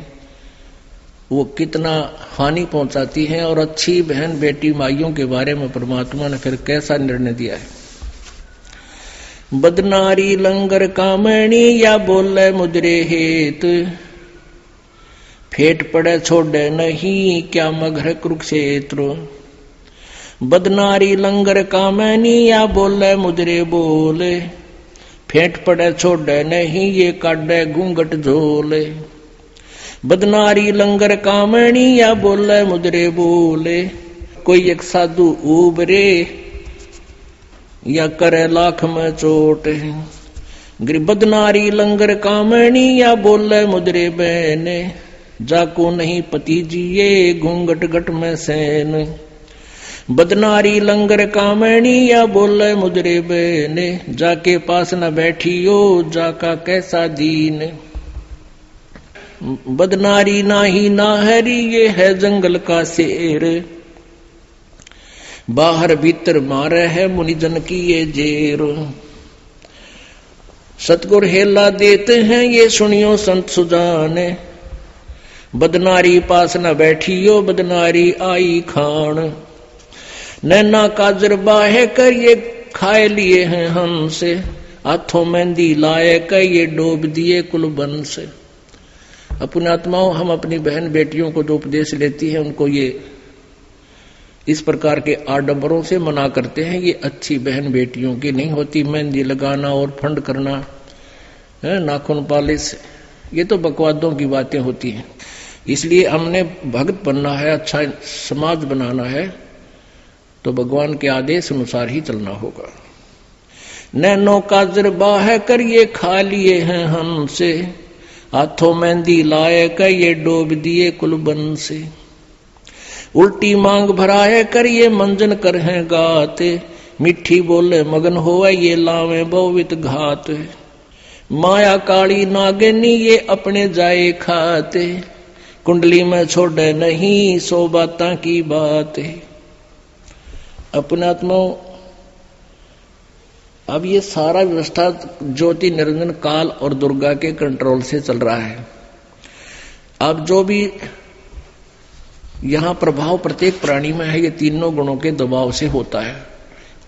वो कितना हानि पहुंचाती हैं, और अच्छी बहन बेटी माइयों के बारे में परमात्मा ने फिर कैसा निर्णय दिया है। बदनारी लंगर कामणी या बोले मुद्रे हेत, फेट पड़े छोड़े नहीं क्या मगर कुरुक्षेत्र। बदनारी लंगर कामनी या बोले मुद्रे बोले, फेंट पड़े छोड़े नहीं ये काटे घूंघट झोले। बदनारी लंगर कामणी या बोले मुद्रे बोले, कोई एक साधु उबरे या करे लाख में चोट। गिरबद नारी लंगर कामणी या बोले मुद्रे बहने, जाको नहीं पति जिये घूंघट घट में सैन। बदनारी लंगर कामणी या बोले मुद्रे बहने, जाके पास न बैठियो जाका कैसा दीन। बदनारी नाही नाहरी ये है जंगल का शेर, बाहर भीतर मारे है मुनिजन की ये जेर। सतगुर हेला देते हैं ये सुनियो संत सुजाने, बदनारी पास न बैठियो बदनारी आई खान। नैना काजर बाहे कर ये खाए लिए हैं हमसे, हाथों मेहंदी लाए कर ये डोब दिए कुलबन से। अपने आत्माओं, हम अपनी बहन बेटियों को जो उपदेश लेती है उनको ये इस प्रकार के आडंबरों से मना करते हैं। ये अच्छी बहन बेटियों की नहीं होती। मेहंदी लगाना और फंड करना, नाखून पालिश, ये तो बकवादों की बातें होती हैं। इसलिए हमने भक्त बनना है, अच्छा समाज बनाना है, तो भगवान के आदेश अनुसार ही चलना होगा। नैनो काजर बाह कर ये खा लिए हैं हमसे, हाथों मेहंदी लाए कर ये डोब दिए कुलबन से। उल्टी मांग भराए कर ये मंजन कर हैं गाते, मिठी बोले मगन होए ये लावे बहुवित घात। माया काली नागिनी ये अपने जाए खाते, कुंडली में छोड़े नहीं सो बातां की बात। अपने आत्माओं, अब ये सारा व्यवस्था ज्योति निरंजन काल और दुर्गा के कंट्रोल से चल रहा है। अब जो भी यहां प्रभाव प्रत्येक प्राणी में है, ये तीनों गुणों के दबाव से होता है,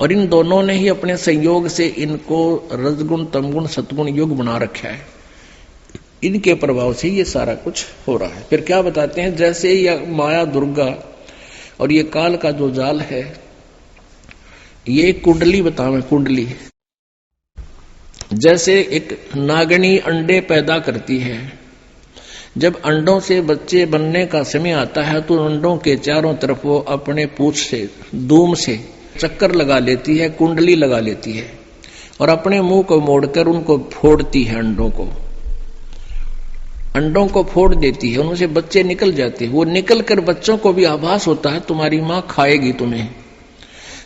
और इन दोनों ने ही अपने संयोग से इनको रजगुण तमगुण सतगुण युग बना रखा है। इनके प्रभाव से ये सारा कुछ हो रहा है। फिर क्या बताते हैं, जैसे यह माया दुर्गा और ये काल का जो जाल है, ये कुंडली बतावे। कुंडली जैसे एक नागनी अंडे पैदा करती है, जब अंडों से बच्चे बनने का समय आता है तो अंडों के चारों तरफ वो अपने पूंछ से, दूम से चक्कर लगा लेती है, कुंडली लगा लेती है, और अपने मुंह को मोड़कर उनको फोड़ती है। अंडों को फोड़ देती है, उनसे बच्चे निकल जाते हैं। वो निकल कर बच्चों को भी आभास होता है तुम्हारी माँ खाएगी तुम्हें,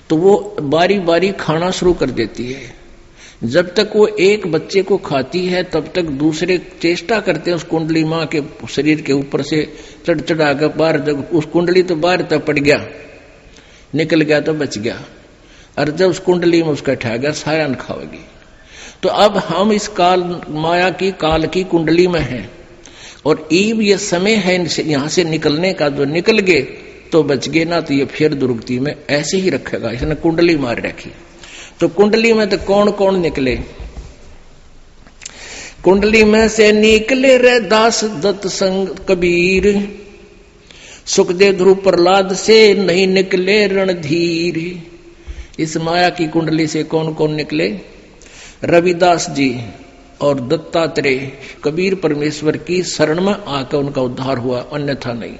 तो वो बारी बारी खाना शुरू कर देती है। जब तक वो एक बच्चे को खाती है तब तक दूसरे चेष्टा करते हैं उस कुंडली माँ के शरीर के ऊपर से चढ़ चढ़ा कर बाहर, जब उस कुंडली तो बाहर तक पड़ गया, निकल गया तो बच गया, और जब उस कुंडली में उसका ठा गया सारा न खाओगी। तो अब हम इस काल माया की काल की कुंडली में हैं, और ईब ये समय है यहां से निकलने का। जो निकल गए तो बच गए, ना तो ये फिर दुर्गति में ऐसे ही रखेगा। इसने कुंडली मार रखी। तो कुंडली में तो कौन कौन निकले? कुंडली में से निकले रे दास दत्त संग कबीर, सुखदेव ध्रुव प्रहलाद से नहीं निकले रणधीर। इस माया की कुंडली से कौन कौन निकले? रविदास जी और दत्तात्रेय, कबीर परमेश्वर की शरण में आकर उनका उद्धार हुआ, अन्यथा नहीं।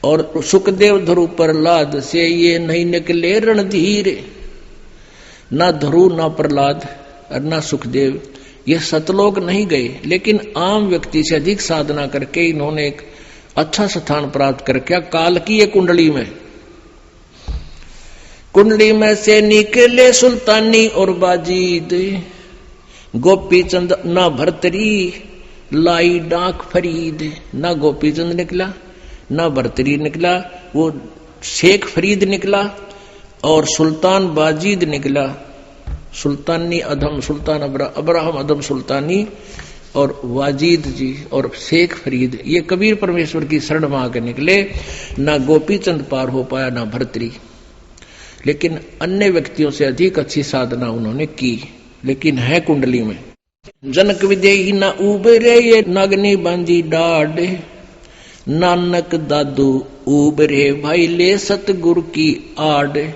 और सुखदेव ध्रुव प्रहलाद से ये नहीं निकले रणधीर। ना ध्रुव, ना प्रहलाद और ना सुखदेव ये सतलोक नहीं गए, लेकिन आम व्यक्ति से अधिक साधना करके इन्होंने एक अच्छा स्थान प्राप्त कर क्या काल की ये कुंडली में। कुंडली में से निकले सुल्तानी और बाजीद, गोपी चंद ना भरतरी लाई डाक फरीद। ना गोपी चंद निकला, ना भरतरी निकला, वो शेख फरीद निकला और सुल्तान बाजीद निकला। सुल्तानी अधम, सुल्तान अब्राहम अधम सुल्तानी और वाजीद जी और शेख फरीद, ये कबीर परमेश्वर की शरण में आकर निकले। ना गोपी चंद पार हो पाया, ना भरतरी, लेकिन अन्य व्यक्तियों से अधिक अच्छी साधना उन्होंने की, लेकिन है कुंडली में। जनक विदेही ना उबरे ये नागनी बांधी डाढ़, नानक दादू उबरे भाई ले सतगुरु की आड़।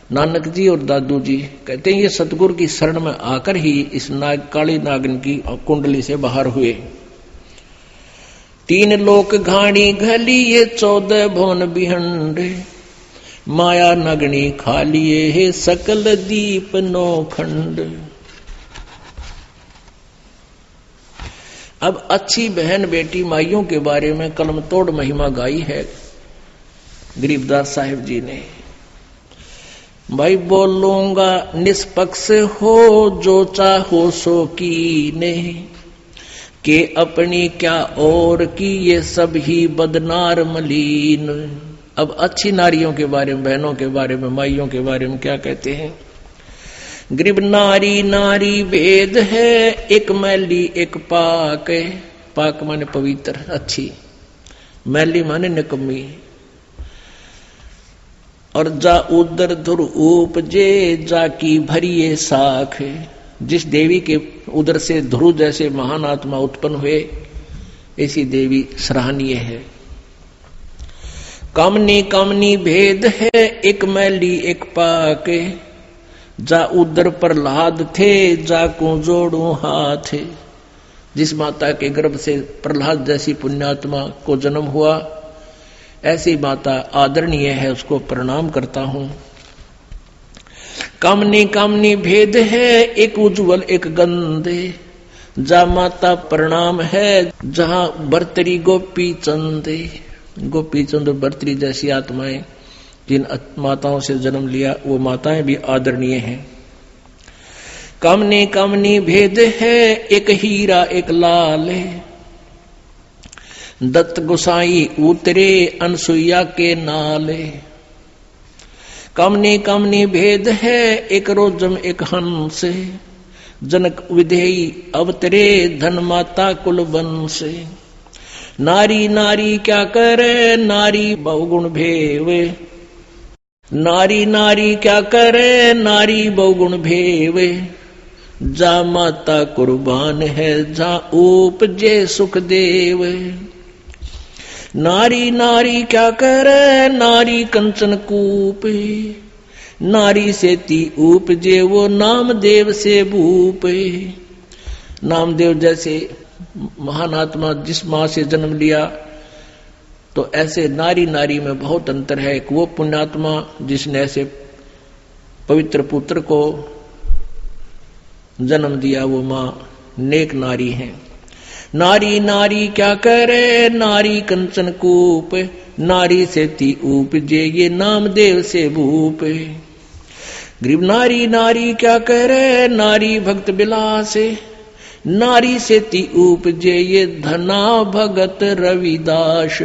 नानक जी और दादू जी कहते हैं ये सतगुरु की शरण में आकर ही इस काली नागन की कुंडली से बाहर हुए। 3 लोक घाणी घली ये 14 भवन बिहंड, माया नगनी खा लिए है सकल दीप नो खंड। अब अच्छी बहन बेटी माइयों के बारे में कलम तोड़ महिमा गाई है गरीबदास साहिब जी ने। भाई बोलूंगा निष्पक्ष हो जो चाहो सो कीने, के अपनी क्या और की ये सब ही बदनार मलीन। अब अच्छी नारियों के बारे में, बहनों के बारे में, माइयों के बारे में क्या कहते हैं? गरीब नारी नारी भेद है, एक मैली एक पाक। पाक माने पवित्र अच्छी, मैली माने निकम्मी। और जा उदर धुर उपजे जाकी भरिए साख। जिस देवी के उदर से ध्रुव जैसे महान आत्मा उत्पन्न हुए, ऐसी देवी सराहनीय है। कामनी कामनी भेद है, एक मैली एक पाक। जा उदर प्रहलाद थे, जाको जोड़ू हाथ। जिस माता के गर्भ से प्रहलाद जैसी पुण्यात्मा को जन्म हुआ, ऐसी माता आदरणीय है, उसको प्रणाम करता हूं। कामनी कामनी भेद है, एक उज्जवल एक गंधे। जा माता प्रणाम है, जहां बर्तरी गोपी चंदे। गोपी चंद बर्तरी जैसी आत्माएं जिन माताओं से जन्म लिया, वो माताएं भी आदरणीय हैं। कामनी कामनी भेद है, एक हीरा एक लाल। दत्त गोसाई उतरे अनसुईया के नाले। कामनी कामनी भेद है, एक रोजम एक हंस। जनक विधेयी अवतरे, धन माता कुल वंश। नारी नारी क्या करे, नारी बहुगुण भेवे। नारी नारी क्या करे, नारी बहुगुण भेवे। जा माता कुर्बान है, जा उपजे सुख देव। नारी नारी क्या करे, नारी कंचन कूप। नारी से ती उपजे, वो नामदेव से भूप। नामदेव जैसे महान आत्मा जिस माँ से जन्म लिया, तो ऐसे नारी नारी में बहुत अंतर है। एक वो पुण्यात्मा जिसने ऐसे पवित्र पुत्र को जन्म दिया, वो माँ नेक नारी है। नारी नारी क्या करे, नारी कंचन कूप। नारी से ती उपजे, ये नामदेव से भूप। गरीब नारी नारी क्या करे, नारी भक्त बिलास। नारी से ती उपजे, ये धना भगत रविदास।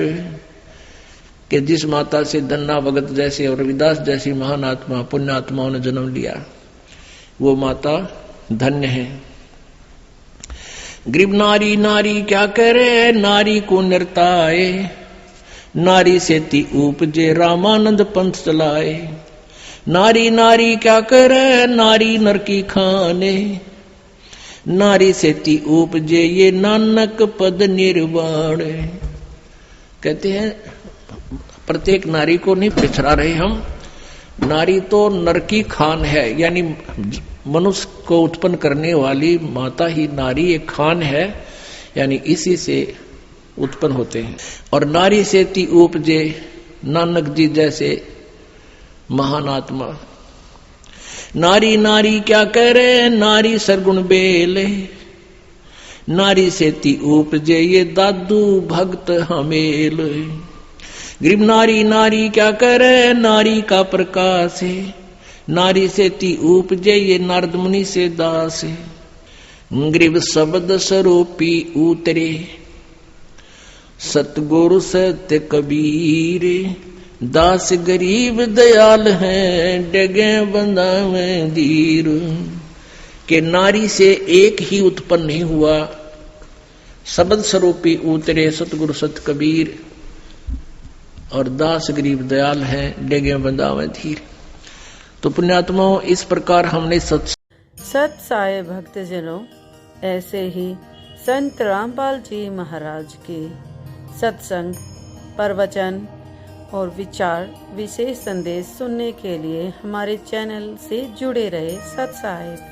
कि जिस माता से धन्ना भगत जैसे और रविदास जैसी महान आत्मा पुण्यात्माओं ने जन्म लिया, वो माता धन्य है। गरीब नारी नारी क्या करे, नारी को निर्ताए। नारी से ती उपजे, रामानंद पंथ चलाए। नारी नारी क्या करे, नारी नर की खाने। नारी से ती उपजे, ये नानक पद निर्वाण। कहते हैं प्रत्येक नारी को नहीं पिछड़ा रहे हम। नारी तो नर की खान है, यानी मनुष्य को उत्पन्न करने वाली माता ही नारी एक खान है, यानी इसी से उत्पन्न होते हैं। और नारी से ती उपजे, नानक जी जैसे महान आत्मा। नारी नारी क्या करे, नारी सरगुण बेले। नारी से ती उपजे, ये दादू भक्त हमेल। गरीब नारी नारी क्या करे, नारी का प्रकाश है। नारी से ती उपजे, ये नारद मुनि से दास। गरीब शब्द स्वरूपी उतरे, सतगुरु सत्य कबीर। दास गरीब दयाल हैं, डगे बंदावे धीर। के नारी से एक ही उत्पन्न नहीं हुआ, शब्द स्वरूपी उतरे सतगुरु सत्य कबीर। और दास गरीब दयाल हैं, डगे बंदावे धीर। तो पुण्यात्माओं, इस प्रकार हमने सत साई भक्तजनों, ऐसे ही संत रामपाल जी महाराज के सत्संग, प्रवचन और विचार विशेष संदेश सुनने के लिए हमारे चैनल से जुड़े रहे। सत साहिब।